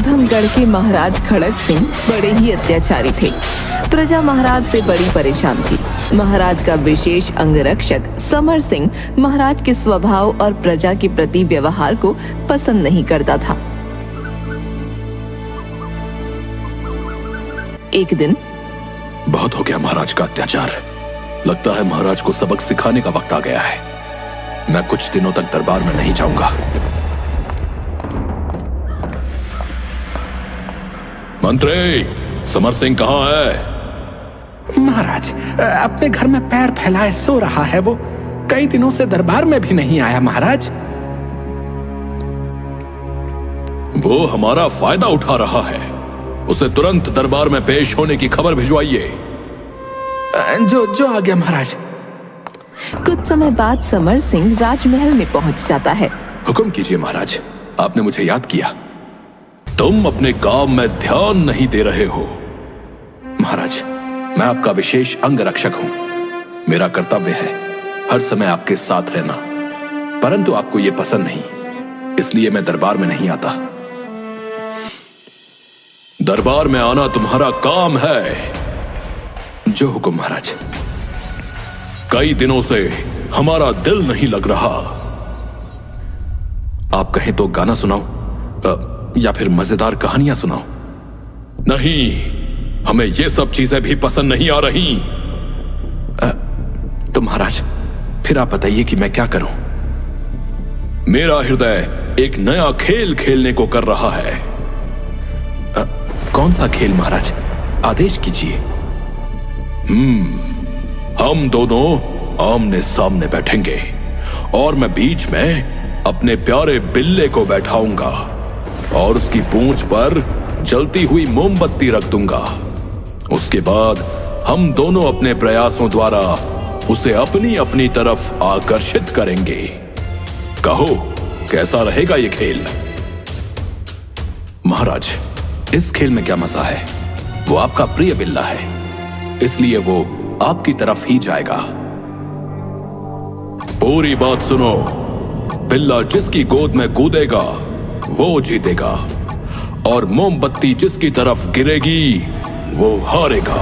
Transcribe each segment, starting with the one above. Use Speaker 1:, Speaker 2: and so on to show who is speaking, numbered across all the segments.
Speaker 1: ऊधमगढ़ के महाराज खड़ग सिंह बड़े ही अत्याचारी थे। प्रजा महाराज से बड़ी परेशान थी। महाराज का विशेष अंगरक्षक समर सिंह महाराज के स्वभाव और प्रजा के प्रति व्यवहार को पसंद नहीं करता था। एक दिन,
Speaker 2: बहुत हो गया महाराज का अत्याचार। लगता है महाराज को सबक सिखाने का वक्त आ गया है। मैं कुछ दिनों तक दरबार में नहीं जाऊंगा। मंत्री, समर सिंह कहाँ है?
Speaker 3: महाराज, अपने घर में पैर फैलाए सो रहा है। वो कई दिनों से दरबार में भी नहीं आया महाराज।
Speaker 2: वो हमारा फायदा उठा रहा है। उसे तुरंत दरबार में पेश होने की खबर भिजवाइए।
Speaker 3: जो आ गया महाराज।
Speaker 1: कुछ समय बाद समर सिंह राजमहल में पहुंच जाता है।
Speaker 2: हुक्म कीजिए महाराज, आपने मुझे याद किया। तुम अपने काम में ध्यान नहीं दे रहे हो। महाराज, मैं आपका विशेष अंगरक्षक हूं। मेरा कर्तव्य है हर समय आपके साथ रहना, परंतु आपको यह पसंद नहीं, इसलिए मैं दरबार में नहीं आता। दरबार में आना तुम्हारा काम है। जो हुक्म महाराज। कई दिनों से हमारा दिल नहीं लग रहा। आप कहें तो गाना सुनाओ या फिर मजेदार कहानियां सुनाओ। नहीं, हमें ये सब चीजें भी पसंद नहीं आ रही।
Speaker 3: तो महाराज, फिर आप बताइए कि मैं क्या करूं।
Speaker 2: मेरा हृदय एक नया खेल खेलने को कर रहा है।
Speaker 3: कौन सा खेल महाराज? आदेश कीजिए।
Speaker 2: हम दोनों आमने सामने बैठेंगे और मैं बीच में अपने प्यारे बिल्ले को बैठाऊंगा और उसकी पूंछ पर जलती हुई मोमबत्ती रख दूंगा। उसके बाद हम दोनों अपने प्रयासों द्वारा उसे अपनी अपनी तरफ आकर्षित करेंगे। कहो, कैसा रहेगा ये खेल?
Speaker 3: महाराज, इस खेल में क्या मजा है? वो आपका प्रिय बिल्ला है, इसलिए वो आपकी तरफ ही जाएगा।
Speaker 2: पूरी बात सुनो। बिल्ला जिसकी गोद में कूदेगा वो जीतेगा और मोमबत्ती जिसकी तरफ गिरेगी वो हारेगा।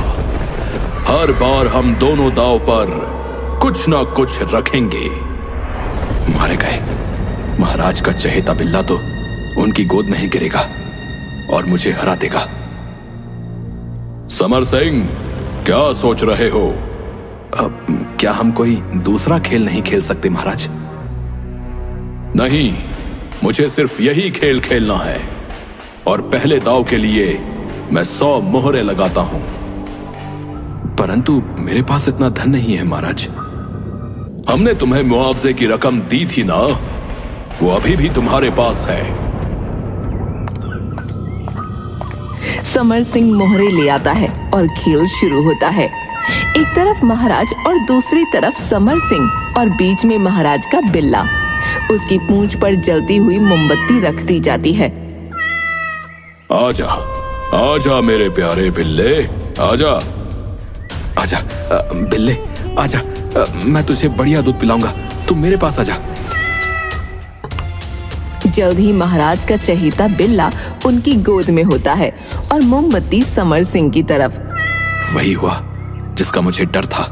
Speaker 2: हर बार हम दोनों दांव पर कुछ ना कुछ रखेंगे।
Speaker 3: मारे गए। महाराज का चहेता बिल्ला तो उनकी गोद में ही गिरेगा और मुझे हरा देगा।
Speaker 2: समर सिंह, क्या सोच रहे हो?
Speaker 3: क्या हम कोई दूसरा खेल नहीं खेल सकते महाराज?
Speaker 2: नहीं, मुझे सिर्फ यही खेल खेलना है और पहले दांव के लिए मैं 100 मोहरे लगाता हूं।
Speaker 3: परंतु मेरे पास इतना धन नहीं है महाराज।
Speaker 2: हमने तुम्हें मुआवजे की रकम दी थी ना, वो अभी भी तुम्हारे पास है।
Speaker 1: समर सिंह मोहरे ले आता है और खेल शुरू होता है। एक तरफ महाराज और दूसरी तरफ समर सिंह और बीच में महाराज का बिल्ला। उसकी पूंछ पर जलती हुई मोमबत्ती रख दी जाती है।
Speaker 2: आजा, आजा मेरे प्यारे बिल्ले, आजा।
Speaker 3: आजा बिल्ले, आजा। मैं तुझे बढ़िया दूध पिलाऊंगा, तुम मेरे पास आजा।
Speaker 1: जल्द ही महाराज का चहेता बिल्ला उनकी गोद में होता है और मोमबत्ती समर सिंह की तरफ।
Speaker 3: वही हुआ जिसका मुझे डर था।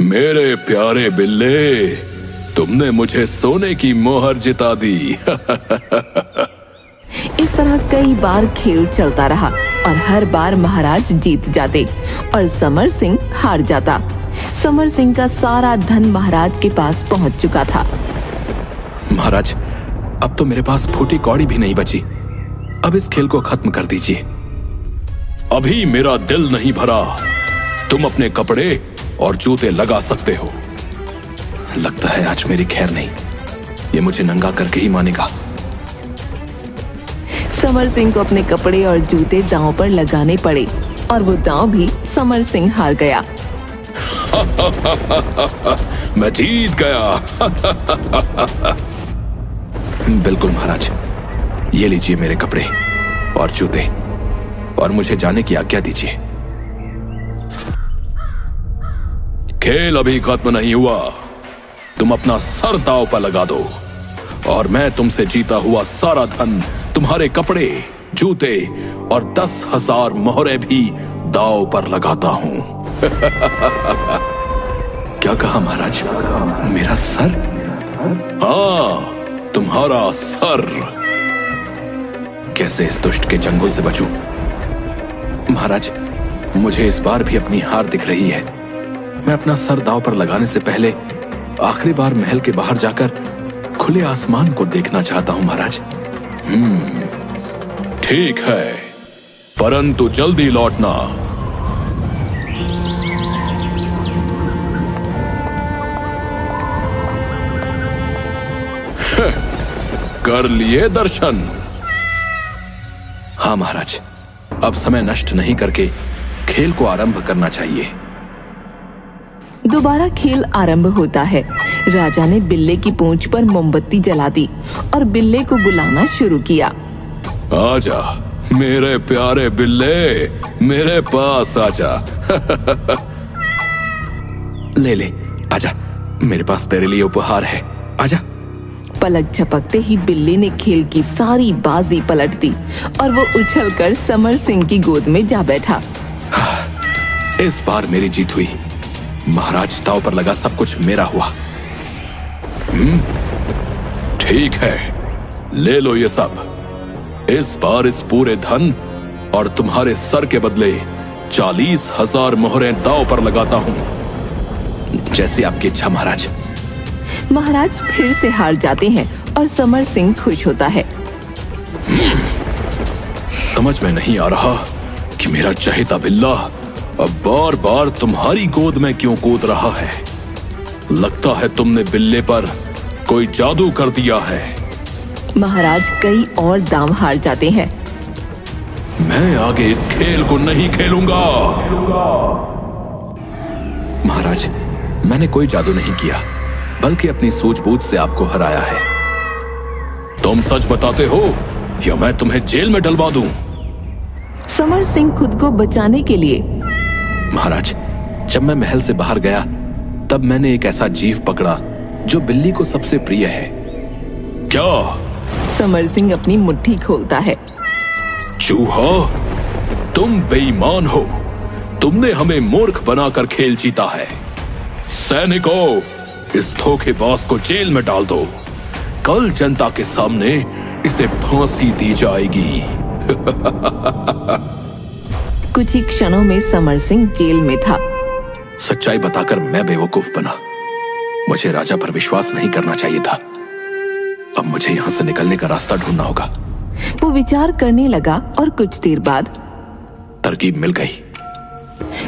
Speaker 2: मेरे प्यारे बिल्ले, तुमने मुझे सोने की मोहर जिता दी।
Speaker 1: इस तरह कई बार खेल चलता रहा और हर बार महाराज जीत जाते और समर सिंह हार जाता। समर सिंह का सारा धन महाराज के पास पहुंच चुका था।
Speaker 3: महाराज, अब तो मेरे पास फूटी कौड़ी भी नहीं बची। अब इस खेल को खत्म कर दीजिए।
Speaker 2: अभी मेरा दिल नहीं भरा। तुम अपने कपड़े और जूते लगा सकते हो।
Speaker 3: लगता है आज मेरी खैर नहीं, ये मुझे नंगा करके ही मानेगा।
Speaker 1: समर सिंह को अपने कपड़े और जूते दांव पर लगाने पड़े और वो दांव भी समर सिंह हार गया।
Speaker 2: मैं जीत गया।
Speaker 3: बिल्कुल महाराज, ये लीजिए मेरे कपड़े और जूते और मुझे जाने की आज्ञा दीजिए।
Speaker 2: खेल अभी खत्म नहीं हुआ। तुम अपना सर दांव पर लगा दो और मैं तुमसे जीता हुआ सारा धन तुम्हारे कपड़े, जूते और 10,000 मोहरे भी दांव पर लगाता हूं।
Speaker 3: क्या कहा महाराज? मेरा सर?
Speaker 2: हाँ, तुम्हारा सर।
Speaker 3: कैसे इस दुष्ट के चंगुल से बचूं? महाराज, मुझे इस बार भी अपनी हार दिख रही है। मैं अपना सर दांव पर लगाने से पहले आखिरी बार महल के बाहर जाकर खुले आसमान को देखना चाहता हूं महाराज।
Speaker 2: ठीक है, परंतु जल्दी लौटना। कर लिए दर्शन?
Speaker 3: हाँ महाराज, अब समय नष्ट नहीं करके खेल को आरंभ करना चाहिए।
Speaker 1: दोबारा खेल आरंभ होता है। राजा ने बिल्ले की पूंछ पर मोमबत्ती जला दी और बिल्ले को बुलाना शुरू किया।
Speaker 2: आजा मेरे प्यारे बिल्ले, मेरे पास आजा।
Speaker 3: ले आजा, मेरे पास तेरे लिए उपहार है, आजा।
Speaker 1: पलक झपकते ही बिल्ली ने खेल की सारी बाजी पलट दी और वो उछलकर समर सिंह की गोद में जा बैठा।
Speaker 3: इस बार मेरी जीत हुई। महाराज, दांव पर लगा सब कुछ मेरा हुआ।
Speaker 2: ठीक है, ले लो ये सब। इस बार इस पूरे धन और तुम्हारे सर के बदले 40,000 मोहरें दांव पर लगाता हूं।
Speaker 3: जैसी आपकी इच्छा महाराज।
Speaker 1: महाराज फिर से हार जाते हैं और समर सिंह खुश होता है।
Speaker 2: समझ में नहीं आ रहा कि मेरा चहेता बिल्ला अब बार बार तुम्हारी गोद में क्यों कूद रहा है। लगता है तुमने बिल्ले पर कोई जादू कर दिया है।
Speaker 1: महाराज कई और दांव हार जाते हैं।
Speaker 2: मैं आगे इस खेल को नहीं खेलूंगा।
Speaker 3: महाराज, मैंने कोई जादू नहीं किया, बल्कि अपनी सूझबूझ से आपको हराया है।
Speaker 2: तुम सच बताते हो या मैं तुम्हें जेल में डलवा दूं?
Speaker 1: समर सिंह खुद को बचाने के लिए।
Speaker 3: महाराज, जब मैं महल से बाहर गया तब मैंने एक ऐसा जीव पकड़ा जो बिल्ली को सबसे प्रिय है।
Speaker 2: क्या?
Speaker 1: समर सिंह अपनी मुट्ठी खोलता है।
Speaker 2: चूहा, तुम बेईमान हो। तुमने हमें मूर्ख बनाकर खेल जीता है। सैनिकों, इस धोखेबाज को जेल में डाल दो। कल जनता के सामने इसे फांसी दी जाएगी।
Speaker 1: कुछ ही क्षणों में समर सिंह जेल में था।
Speaker 3: सच्चाई बताकर मैं बेवकूफ बना। मुझे राजा पर विश्वास नहीं करना चाहिए था। अब मुझे यहाँ से निकलने का रास्ता ढूंढना होगा।
Speaker 1: वो विचार करने लगा और कुछ देर बाद
Speaker 3: तरकीब मिल गई।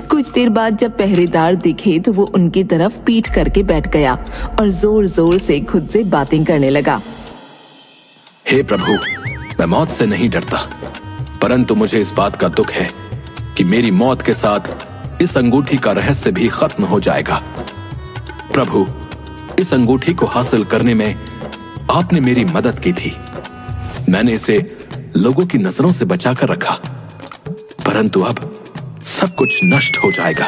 Speaker 1: कुछ देर बाद जब पहरेदार दिखे तो वो उनकी तरफ पीठ करके बैठ गया और जोर जोर से खुद से बातें करने लगा।
Speaker 3: हे प्रभु, मैं मौत से नहीं डरता, परंतु मुझे इस बात का दुख है कि मेरी मौत के साथ इस अंगूठी का रहस्य भी खत्म हो जाएगा। प्रभु, इस अंगूठी को हासिल करने में आपने मेरी मदद की थी। मैंने इसे लोगों की नजरों से बचाकर रखा, परंतु अब सब कुछ नष्ट हो जाएगा।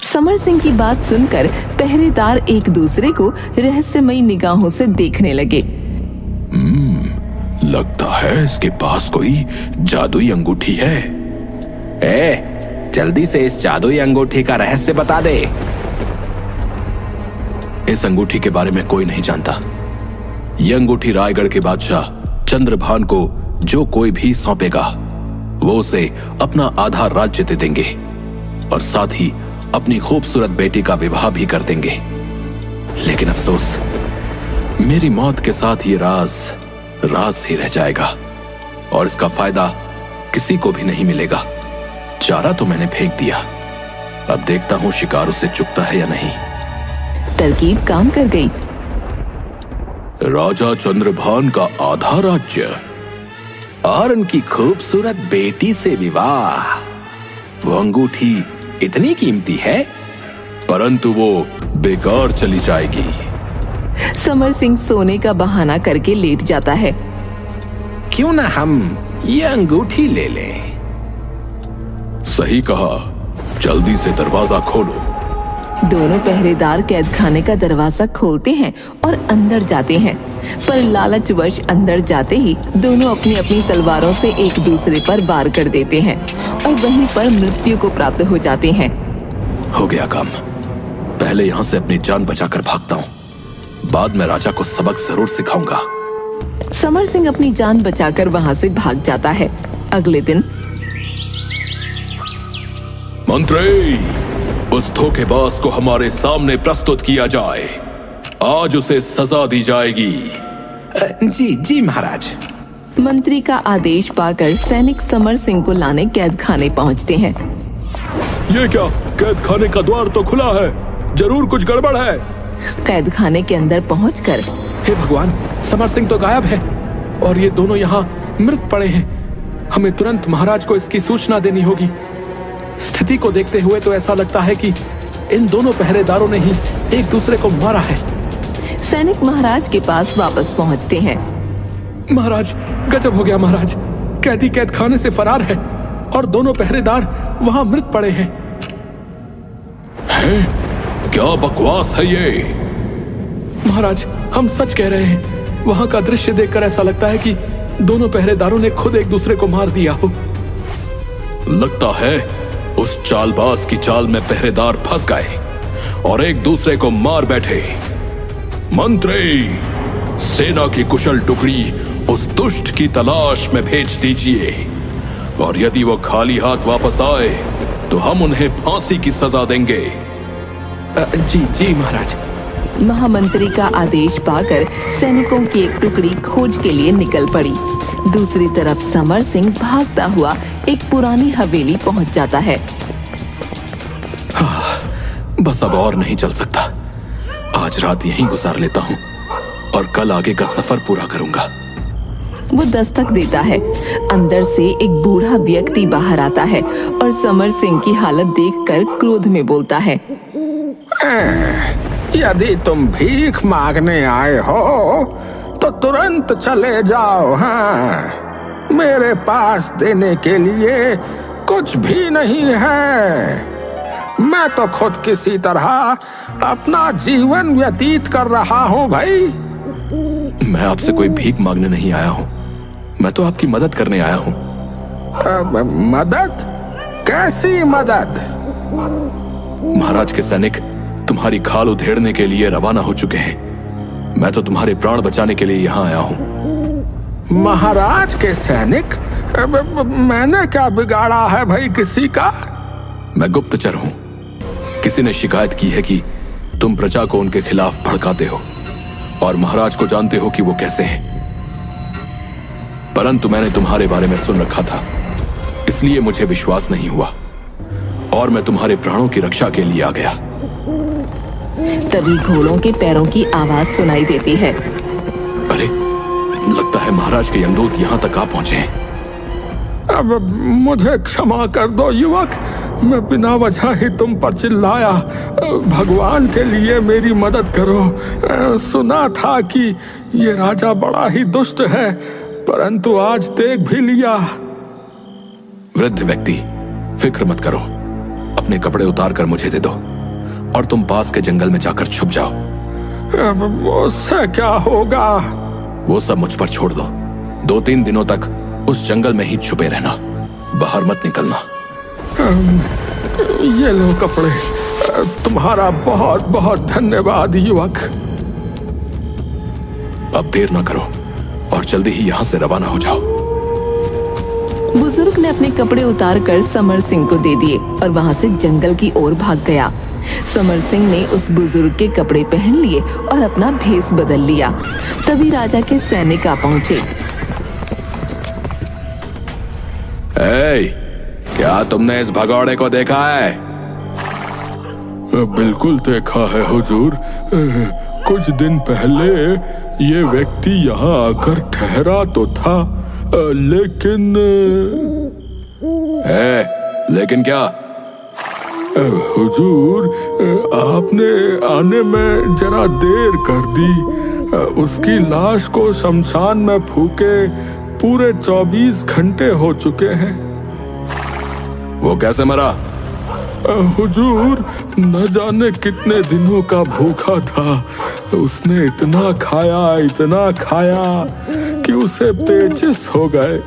Speaker 1: समर सिंह की बात सुनकर पहरेदार एक दूसरे को रहस्यमयी निगाहों से देखने लगे।
Speaker 2: लगता है इसके पास कोई जादुई अंगूठी है।
Speaker 3: जल्दी से इस जादुई अंगूठी का रहस्य बता दे। इस अंगूठी के बारे में कोई नहीं जानता। यह अंगूठी रायगढ़ के बादशाह चंद्रभान को जो कोई भी सौंपेगा वो उसे अपना आधा राज्य दे देंगे और साथ ही अपनी खूबसूरत बेटी का विवाह भी कर देंगे। लेकिन अफसोस, मेरी मौत के साथ ये राज ही रह जाएगा और इसका फायदा किसी को भी नहीं मिलेगा। चारा तो मैंने फेंक दिया, अब देखता हूं शिकार उसे चुकता है या नहीं।
Speaker 1: तरकीब काम कर गई।
Speaker 2: राजा चंद्रभान का आधा राज्य
Speaker 3: और उनकी खूबसूरत बेटी से विवाह। वो अंगूठी इतनी कीमती है,
Speaker 2: परंतु वो बेकार चली जाएगी।
Speaker 1: समर सिंह सोने का बहाना करके लेट जाता है।
Speaker 3: क्यों ना हम ये अंगूठी ले लें?
Speaker 2: सही कहा, जल्दी से दरवाजा खोलो।
Speaker 1: दोनों पहरेदार कैद खाने का दरवाजा खोलते हैं और अंदर जाते हैं, पर लालचवश अंदर जाते ही दोनों अपनी अपनी तलवारों से एक दूसरे पर वार कर देते हैं और वहीं पर मृत्यु को प्राप्त हो जाते हैं।
Speaker 3: हो गया काम। पहले यहाँ से अपनी जान बचाकर भागता हूँ, बाद में राजा को सबक जरूर सिखाऊंगा।
Speaker 1: समर सिंह अपनी जान बचाकर वहाँ से भाग जाता है। अगले दिन
Speaker 2: मंत्री, उस धोखेबाज को हमारे सामने प्रस्तुत किया जाए। आज उसे सजा दी जाएगी।
Speaker 3: जी जी महाराज।
Speaker 1: मंत्री का आदेश पाकर सैनिक समर सिंह को लाने कैद खाने पहुँचते हैं।
Speaker 2: ये क्या, कैद खाने का द्वार तो खुला है, जरूर कुछ गड़बड़ है।
Speaker 1: कैद खाने के अंदर पहुंचकर,
Speaker 3: हे भगवान, समर सिंह तो गायब है और ये दोनों यहाँ मृत पड़े हैं। हमें तुरंत महाराज को इसकी सूचना देनी होगी। स्थिति को देखते हुए तो ऐसा लगता है कि इन दोनों पहरेदारों ने ही एक दूसरे को मारा है।
Speaker 1: सैनिक महाराज के पास वापस पहुंचते हैं।
Speaker 3: महाराज, गजब हो गया महाराज, कैदी कैद खाने से फरार है और दोनों पहरेदार वहां मृत पड़े हैं।
Speaker 2: क्या बकवास है ये?
Speaker 3: महाराज, हम सच कह रहे हैं। वहां का दृश्य देखकर ऐसा लगता है कि दोनों पहरेदारों ने खुद एक दूसरे को मार दिया हो।
Speaker 2: लगता है उस चालबाज की चाल में पहरेदार फंस गए और एक दूसरे को मार बैठे। मंत्री, सेना की कुशल टुकड़ी उस दुष्ट की तलाश में भेज दीजिए, और यदि वो खाली हाथ वापस आए तो हम उन्हें फांसी की सजा देंगे।
Speaker 3: जी जी महाराज।
Speaker 1: महामंत्री का आदेश पाकर सैनिकों की एक टुकड़ी खोज के लिए निकल पड़ी। दूसरी तरफ समर सिंह भागता हुआ एक पुरानी हवेली पहुंच जाता है।
Speaker 3: बस अब और नहीं चल सकता। आज रात यहीं गुजार लेता हूँ और कल आगे का सफर पूरा करूंगा।
Speaker 1: वो दस्तक देता है। अंदर से एक बूढ़ा व्यक्ति बाहर आता है और समर सिंह की हालत देखकर क्रोध में बोलता है,
Speaker 4: यदि तुम भीख मांगने आए हो तो तुरंत चले जाओ। हाँ, मेरे पास देने के लिए कुछ भी नहीं है। मैं तो खुद किसी तरह अपना जीवन व्यतीत कर रहा हूँ भाई।
Speaker 3: मैं आपसे कोई भीख मांगने नहीं आया हूँ, मैं तो आपकी मदद करने आया हूँ।
Speaker 4: मदद? कैसी मदद?
Speaker 3: महाराज के सैनिक तुम्हारी खाल उधेड़ने के लिए रवाना हो चुके हैं। मैं तो तुम्हारे प्राण बचाने के लिए यहाँ आया हूँ।
Speaker 4: महाराज के सैनिक? मैंने क्या बिगाड़ा है भाई किसी का?
Speaker 3: मैं गुप्तचर हूँ। किसी ने शिकायत की है कि तुम प्रजा को उनके खिलाफ भड़काते हो और महाराज को जानते हो कि वो कैसे हैं। परंतु मैंने तुम्हारे बारे में सुन रखा था, इसलिए मुझे विश्वास नहीं हुआ और मैं तुम्हारे प्राणों की रक्षा के लिए आ गया।
Speaker 1: तभी घोड़ों के पैरों की आवाज सुनाई देती है।
Speaker 3: अरे, लगता है महाराज के यमदूत यहाँ तक आ पहुंचे हैं।
Speaker 4: अब मुझे क्षमा कर दो युवक, मैं बिना वजह ही तुम पर चिल्लाया। भगवान के लिए मेरी मदद करो। सुना था कि ये राजा बड़ा ही दुष्ट है, परंतु आज देख भी लिया।
Speaker 3: वृद्ध व्यक्ति, फिक्र मत करो। अपने कपड़े उतार कर मुझे दे दो और तुम पास के जंगल में जाकर छुप जाओ।
Speaker 4: अब उससे क्या होगा?
Speaker 3: वो सब मुझ पर छोड़ दो। 2-3 दिनों तक उस जंगल में ही छुपे रहना, बाहर मत निकलना।
Speaker 4: ये लो कपड़े। तुम्हारा बहुत बहुत धन्यवाद युवक।
Speaker 3: अब देर ना करो और जल्दी ही यहाँ से रवाना हो जाओ।
Speaker 1: बुजुर्ग ने अपने कपड़े उतार कर समर सिंह को दे दिए और वहाँ से जंगल की ओर भाग गया। समर सिंह ने उस बुजुर्ग के कपड़े पहन लिए और अपना भेष बदल लिया। तभी राजा के सैनिक आ पहुंचे।
Speaker 3: क्या तुमने इस भगौड़े को देखा है?
Speaker 2: बिल्कुल देखा है हुजूर। कुछ दिन पहले ये व्यक्ति यहाँ आकर ठहरा तो था, लेकिन
Speaker 3: लेकिन क्या?
Speaker 2: हुजूर, आपने आने में जरा देर कर दी। उसकी लाश को शमशान में फूके पूरे 24 घंटे हो चुके हैं।
Speaker 3: वो कैसे मरा?
Speaker 4: हुजूर, न जाने कितने दिनों का भूखा था। उसने इतना खाया कि उसे पेचिश हो गए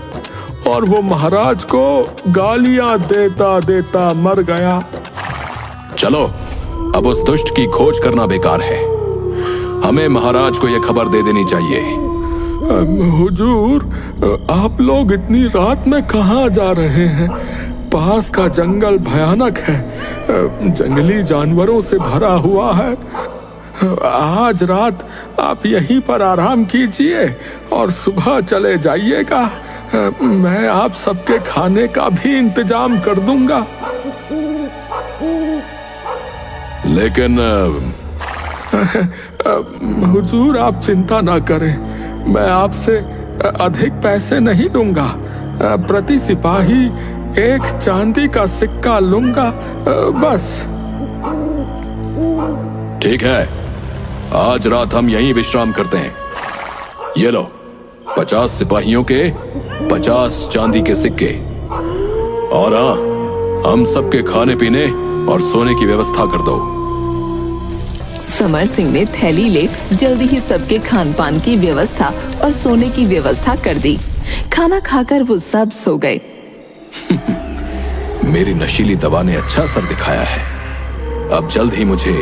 Speaker 4: और वो महाराज को गालियां देता देता मर गया।
Speaker 3: चलो, अब उस दुष्ट की खोज करना बेकार है। हमें महाराज को यह खबर दे देनी चाहिए।
Speaker 4: हुजूर, आप लोग इतनी रात में कहाँ जा रहे हैं? पास का जंगल भयानक है, जंगली जानवरों से भरा हुआ है। आज रात आप यहीं पर आराम कीजिए और सुबह चले जाइएगा। मैं आप सबके खाने का भी इंतजाम कर दूंगा।
Speaker 3: लेकिन
Speaker 4: हुजूर, आप चिंता ना करें, मैं आपसे अधिक पैसे नहीं लूंगा। प्रति सिपाही 1 चांदी का सिक्का लूंगा, बस।
Speaker 3: ठीक है, आज रात हम यहीं विश्राम करते हैं। ये लो, 50 सिपाहियों के 50 चांदी के सिक्के। और हाँ, हम सबके खाने पीने और सोने की व्यवस्था कर दो।
Speaker 1: समर सिंह ने थैली ले जल्दी ही सबके खान पान की व्यवस्था और सोने की व्यवस्था कर दी। खाना खाकर वो सब सो गए।
Speaker 3: मेरी नशीली दवा ने अच्छा असर दिखाया है। अब जल्द ही मुझे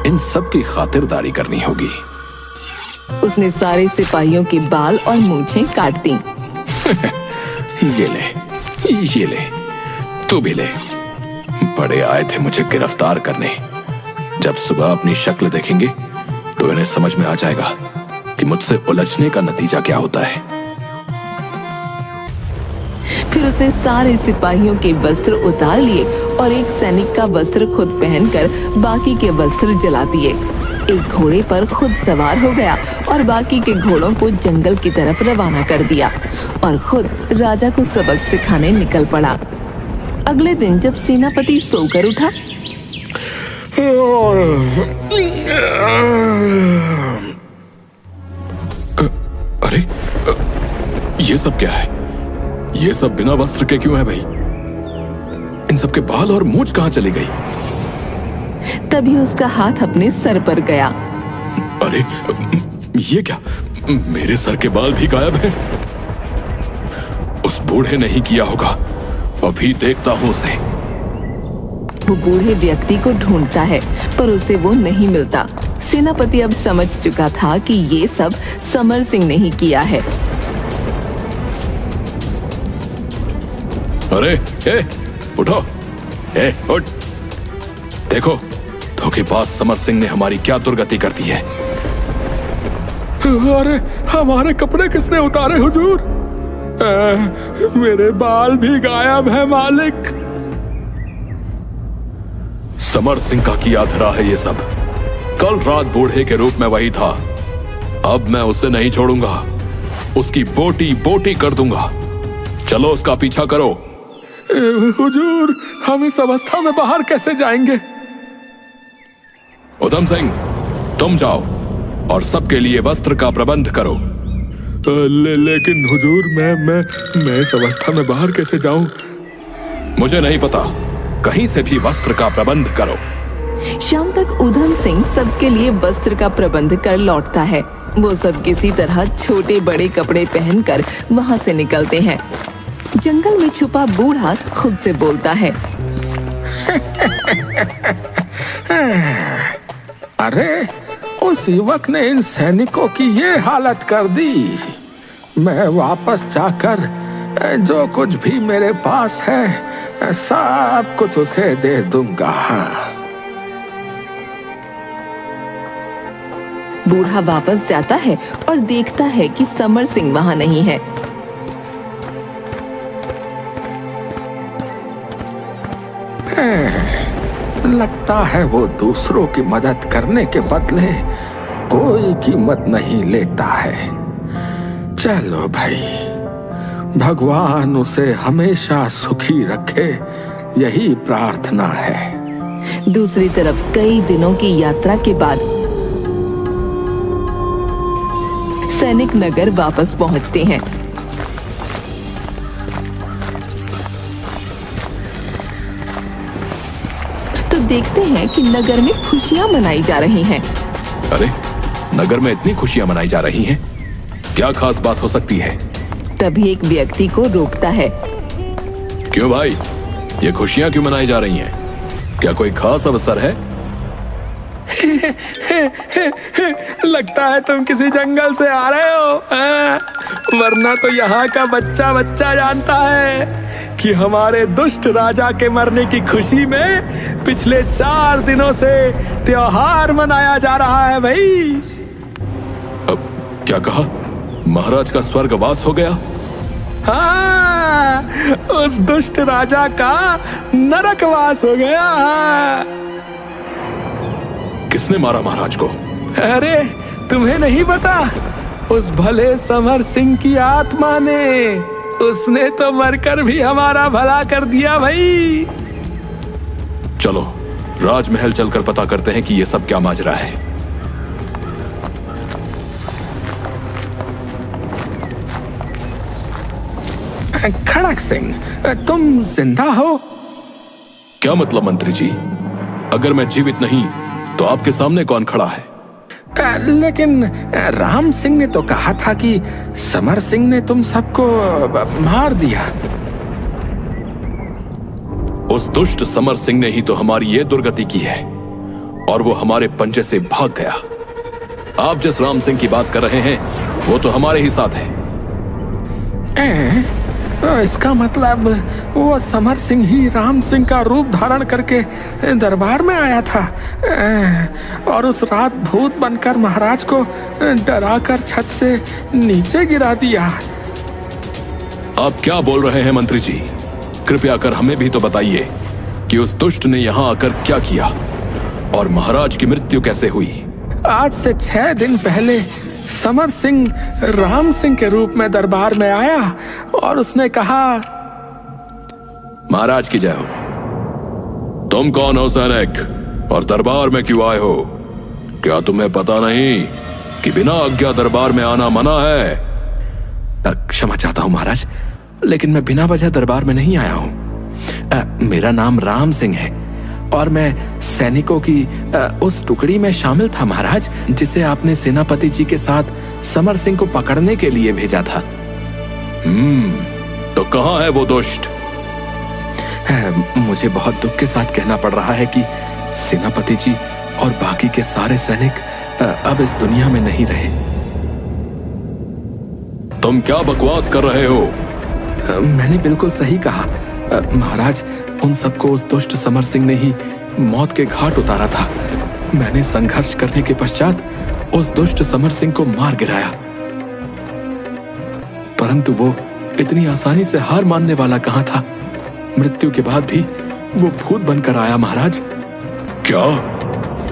Speaker 3: इन सब की खातिरदारी करनी होगी।
Speaker 1: उसने सारे सिपाहियों के बाल और मूंछें काट दी।
Speaker 3: ये ले, तू भी ले। बड़े आए थे मुझे गिरफ्तार करने। जब सुबह अपनी शक्ल देखेंगे तो इन्हें समझ में आ जाएगा कि मुझसे उलझने का नतीजा क्या होता है।
Speaker 1: फिर उसने सारे सिपाहियों के वस्त्र उतार लिए और एक सैनिक का वस्त्र खुद पहनकर बाकी के वस्त्र जला दिए। एक घोड़े पर खुद सवार हो गया और बाकी के घोड़ों को जंगल की तरफ रवाना कर दिया और खुद राजा को सबक सिखाने निकल पड़ा। अगले दिन जब सेनापति सोकर उठा,
Speaker 3: अरे, ये सब क्या है? ये सब बिना वस्त्र के क्यों है भाई? इन सब के बाल और मूंछ कहां चली गई?
Speaker 1: तभी उसका हाथ अपने सर पर गया।
Speaker 3: अरे, ये क्या? मेरे सर के बाल भी गायब हैं। उस बूढ़े ने ही किया होगा। अभी देखता हूं उसे।
Speaker 1: वो बूढ़े व्यक्ति को ढूंढता है पर उसे वो नहीं मिलता। सेनापति अब समझ चुका था कि ये सब समर सिंह ने ही किया है।
Speaker 3: अरे, उठो, उठ। देखो, धोखेबाज समर सिंह ने हमारी क्या दुर्गति कर दी है।
Speaker 4: अरे, हमारे कपड़े किसने उतारे हुजूर? मेरे बाल भी गायब है मालिक।
Speaker 3: समर सिंह का किया धरा है ये सब। कल रात बूढ़े के रूप में वही था। अब मैं उसे नहीं छोड़ूंगा। उसकी बोटी बोटी कर दूंगा। चलो, उसका पीछा करो।
Speaker 4: हुजूर, हम इस अवस्था में बाहर कैसे जाएंगे?
Speaker 3: उधम सिंह, तुम जाओ और सबके लिए वस्त्र का प्रबंध करो।
Speaker 4: लेकिन हुजूर, मैं इस अवस्था में बाहर कैसे जाऊं?
Speaker 3: मुझे नहीं पता। कहीं से भी वस्त्र का प्रबंध करो।
Speaker 1: शाम तक उधम सिंह सबके लिए वस्त्र का प्रबंध कर लौटता है। वो सब किसी तरह छोटे बड़े कपड़े पहनकर वहां से निकलते हैं। जंगल में छुपा बूढ़ा खुद से बोलता है,
Speaker 4: अरे, उस युवक ने इन सैनिकों की ये हालत कर दी। मैं वापस जाकर जो कुछ भी मेरे पास है सब कुछ उसे दे दूंगा।
Speaker 1: बूढ़ा वापस जाता है और देखता है कि समर सिंह वहां नहीं है।
Speaker 4: लगता है वो दूसरों की मदद करने के बदले कोई कीमत नहीं लेता है। चलो भाई, भगवान उसे हमेशा सुखी रखे, यही प्रार्थना है।
Speaker 1: दूसरी तरफ कई दिनों की यात्रा के बाद सैनिक नगर वापस पहुंचते हैं। देखते हैं कि नगर में खुशियां मनाई जा रही हैं।
Speaker 3: अरे, नगर में इतनी खुशियां मनाई जा रही हैं, क्या खास बात हो सकती है?
Speaker 1: तभी एक व्यक्ति को रोकता है।
Speaker 3: क्यों भाई, ये खुशियां क्यों मनाई जा रही हैं? क्या कोई खास अवसर है?
Speaker 4: लगता है तुम किसी जंगल से आ रहे हो, वरना तो यहाँ का बच्चा बच्चा जानता है कि हमारे दुष्ट राजा के मरने की खुशी में पिछले 4 दिनों से त्योहार मनाया जा रहा है भाई।
Speaker 3: अब क्या कहा? महाराज का स्वर्गवास हो गया?
Speaker 4: हाँ, उस दुष्ट राजा का नरकवास हो गया।
Speaker 3: किसने मारा महाराज को?
Speaker 4: अरे, तुम्हें नहीं पता? उस भले समर सिंह की आत्मा ने, उसने तो मरकर भी हमारा भला कर दिया भाई।
Speaker 3: चलो राजमहल चलकर पता करते हैं कि ये सब क्या माजरा है।
Speaker 4: खड़क सिंह, तुम जिंदा हो?
Speaker 3: क्या मतलब मंत्री जी? अगर मैं जीवित नहीं तो आपके सामने कौन खड़ा है?
Speaker 4: लेकिन राम सिंह ने तो कहा था कि समर सिंह ने तुम सबको मार दिया।
Speaker 3: उस दुष्ट समर सिंह ने ही तो हमारी ये दुर्गति की है, और वो हमारे पंजे से भाग गया। आप जिस राम सिंह की बात कर रहे हैं वो तो हमारे ही साथ है।
Speaker 4: इसका मतलब वो समर सिंह ही राम सिंह का रूप धारण करके दरबार में आया था, और उस रात भूत बनकर महाराज को डराकर छत से नीचे गिरा दिया।
Speaker 3: आप क्या बोल रहे हैं मंत्री जी? कृपया कर हमें भी तो बताइए कि उस दुष्ट ने यहाँ आकर क्या किया, और महाराज की मृत्यु कैसे हुई?
Speaker 4: आज से 6 दिन पहले समर सिंह राम सिंह के रूप में दरबार में आया और उसने कहा,
Speaker 3: महाराज की जय हो। तुम कौन हो सैनिक, और दरबार में क्यों आए हो? क्या तुम्हें पता नहीं कि बिना आज्ञा दरबार में आना मना है? क्षमा चाहता हूं महाराज, लेकिन मैं बिना वजह दरबार में नहीं आया हूं। मेरा नाम राम सिंह है और मैं सैनिकों की उस टुकड़ी में शामिल था महाराज, जिसे आपने सेनापति जी के साथ समर सिंह को पकड़ने के लिए भेजा था। तो कहाँ है वो दुष्ट? मुझे बहुत दुख के साथ कहना पड़ रहा है कि सेनापति जी और बाकी के सारे सैनिक अब इस दुनिया में नहीं रहे। तुम क्या बकवास कर रहे हो? मैंने बिल्कुल सही कहा महाराज। उन सबको उस दुष्ट समर सिंह ने ही मौत के घाट उतारा था। मैंने संघर्ष करने के पश्चात उस दुष्ट समर सिंह को मार गिराया, परंतु वो इतनी आसानी से हार मानने वाला कहां था। मृत्यु के बाद भी वो भूत बनकर आया महाराज। क्या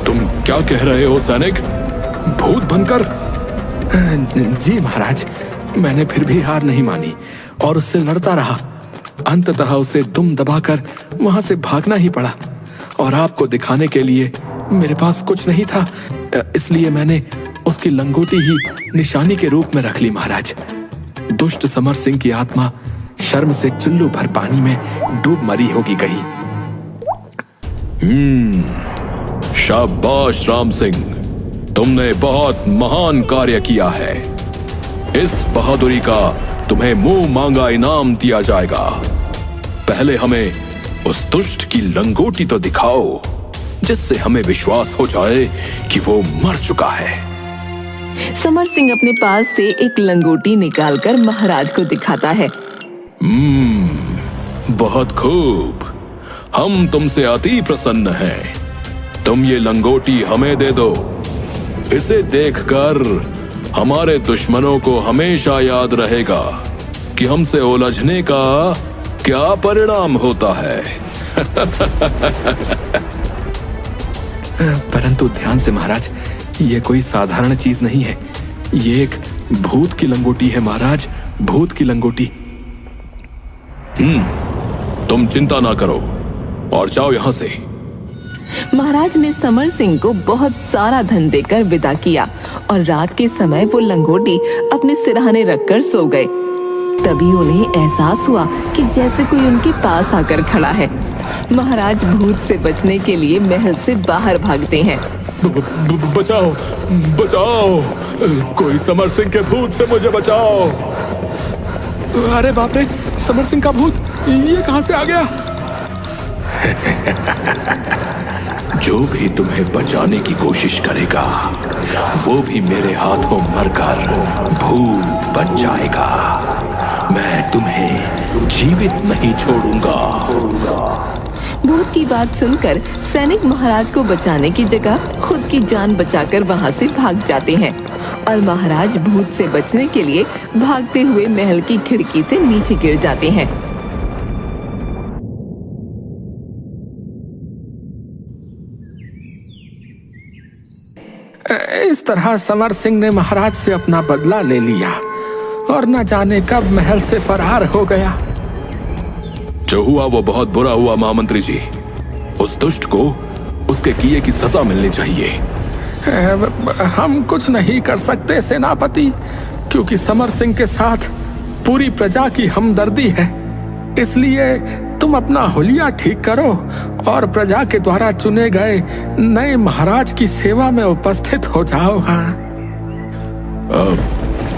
Speaker 3: तुम क्या कह रहे हो सैनिक? भूत बनकर? जी महाराज, मैंने फिर भी हार नहीं मानी और उससे लड़ता रहा। अंततः उसे दुम दबाकर वहां से भागना ही पड़ा, और आपको दिखाने के लिए मेरे पास कुछ नहीं था, इसलिए मैंने उसकी लंगोटी ही निशानी के रूप में रख ली महाराज। दुष्ट समर सिंह की आत्मा शर्म से चुल्लू भर पानी में डूब मरी होगी कहीं। शाबाश राम सिंह, तुमने बहुत महान कार्य किया है। इस बहादुरी का तुम्हें मुंह मांगा इनाम दिया जाएगा। पहले हमें उस दुष्ट की लंगोटी तो दिखाओ, जिससे हमें विश्वास हो जाए कि वो मर चुका है।
Speaker 1: समर सिंह अपने पास से एक लंगोटी निकालकर महाराज को दिखाता है।
Speaker 3: बहुत खूब, हम तुमसे अति प्रसन्न हैं। तुम ये लंगोटी हमें दे दो। इसे देखकर हमारे दुश्मनों को हमेशा याद रहेगा कि हमसे उलझने का क्या परिणाम होता है। परंतु ध्यान से महाराज, ये कोई साधारण चीज नहीं है। ये एक भूत की लंगोटी है महाराज, भूत की लंगोटी। तुम चिंता ना करो और जाओ यहां से।
Speaker 1: महाराज ने समर सिंह को बहुत सारा धन देकर विदा किया और रात के समय वो लंगोटी अपने सिरहाने रखकर सो गए। तभी उन्हें एहसास हुआ कि जैसे कोई उनके पास आकर खड़ा है। महाराज भूत से बचने के लिए महल से बाहर भागते हैं।
Speaker 2: बचाओ बचाओ, कोई समर सिंह के भूत से मुझे बचाओ।
Speaker 3: अरे बाप रे, समर सिंह का भूत ये कहां से आ गया? जो भी तुम्हें बचाने की कोशिश करेगा वो भी मेरे हाथों मरकर भूत बन जाएगा। मैं तुम्हें जीवित नहीं छोड़ूंगा।
Speaker 1: भूत की बात सुनकर सैनिक महाराज को बचाने की जगह खुद की जान बचाकर वहां से भाग जाते हैं और महाराज भूत से बचने के लिए भागते हुए महल की खिड़की से नीचे गिर जाते हैं।
Speaker 4: इस तरह समर सिंह ने महाराज से अपना बदला ले लिया और न जाने कब महल से फरार हो गया।
Speaker 3: जो हुआ वो बहुत बुरा हुआ महामंत्री जी। उस दुष्ट को उसके किए की सजा मिलनी चाहिए।
Speaker 4: हम कुछ नहीं कर सकते सेनापति, क्योंकि समर सिंह के साथ पूरी प्रजा की हमदर्दी है। इसलिए तुम अपना हुलिया ठीक करो और प्रजा के द्वारा चुने गए नए महाराज की सेवा में उपस्थित हो जाओ। हाँ,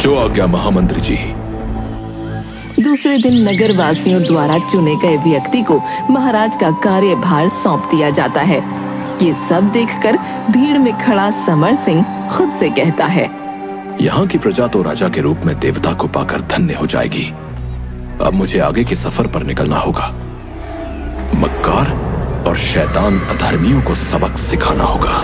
Speaker 3: जो आज्ञा महामंत्री जी।
Speaker 1: दूसरे दिन नगर वासियों द्वारा चुने गए व्यक्ति को महाराज का कार्यभार सौंप दिया जाता है। ये सब देखकर भीड़ में खड़ा समर सिंह खुद से कहता है,
Speaker 3: यहाँ की प्रजा तो राजा के रूप में देवता को पाकर धन्य हो जाएगी। अब मुझे आगे के सफर पर निकलना होगा। मक्कार और शैतान अधर्मियों को सबक सिखाना होगा।